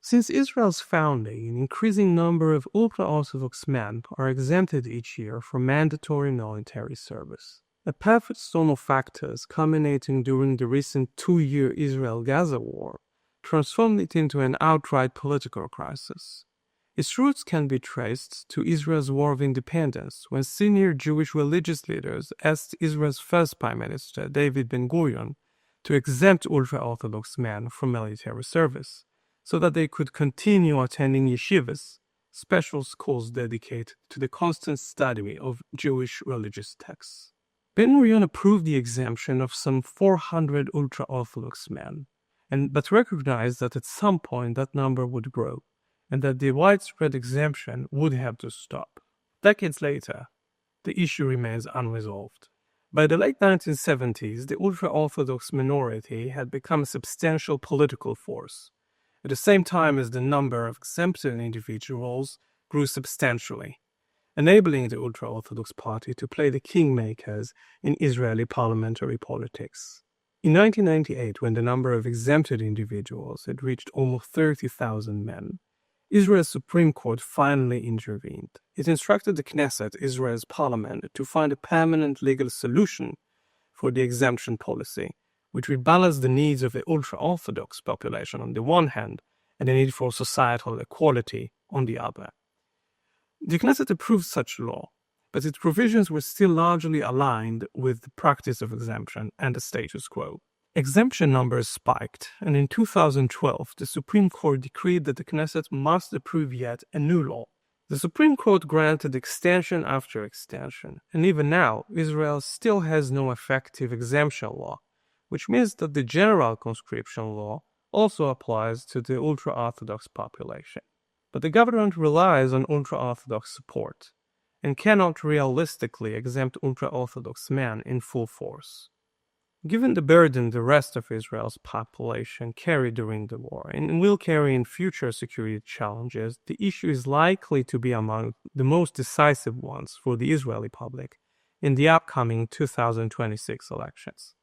Since Israel's founding, an increasing number of ultra-Orthodox men are exempted each year from mandatory military service. A perfect storm of factors culminating during the recent 2-year Israel-Gaza war transformed it into an outright political crisis. Its roots can be traced to Israel's War of Independence, when senior Jewish religious leaders asked Israel's first Prime Minister, David Ben-Gurion, to exempt ultra-Orthodox men from military service, so that they could continue attending yeshivas, special schools dedicated to the constant study of Jewish religious texts. Ben-Gurion approved the exemption of some 400 ultra-Orthodox men, but recognized that at some point that number would grow, and that the widespread exemption would have to stop. Decades later, the issue remains unresolved. By the late 1970s, the ultra-Orthodox minority had become a substantial political force, at the same time as the number of exempted individuals grew substantially, enabling the Ultra-Orthodox Party to play the kingmakers in Israeli parliamentary politics. In 1998, when the number of exempted individuals had reached almost 30,000 men, Israel's Supreme Court finally intervened. It instructed the Knesset, Israel's parliament, to find a permanent legal solution for the exemption policy, which would balance the needs of the ultra-Orthodox population on the one hand and the need for societal equality on the other. The Knesset approved such law, but its provisions were still largely aligned with the practice of exemption and the status quo. Exemption numbers spiked, and in 2012, the Supreme Court decreed that the Knesset must approve yet a new law. The Supreme Court granted extension after extension, and even now, Israel still has no effective exemption law, which means that the general conscription law also applies to the ultra-Orthodox population. But the government relies on ultra-Orthodox support, and cannot realistically exempt ultra-Orthodox men in full force. Given the burden the rest of Israel's population carried during the war and will carry in future security challenges, the issue is likely to be among the most decisive ones for the Israeli public in the upcoming 2026 elections.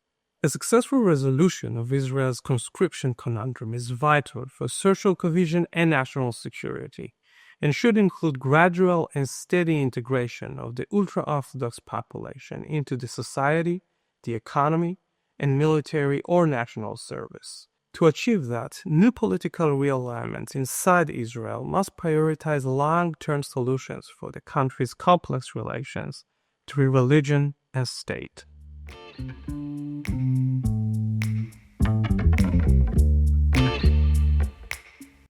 A successful resolution of Israel's conscription conundrum is vital for social cohesion and national security, and should include gradual and steady integration of the ultra-Orthodox population into the society, the economy, and military or national service. To achieve that, new political realignment inside Israel must prioritize long-term solutions for the country's complex relations between religion and state.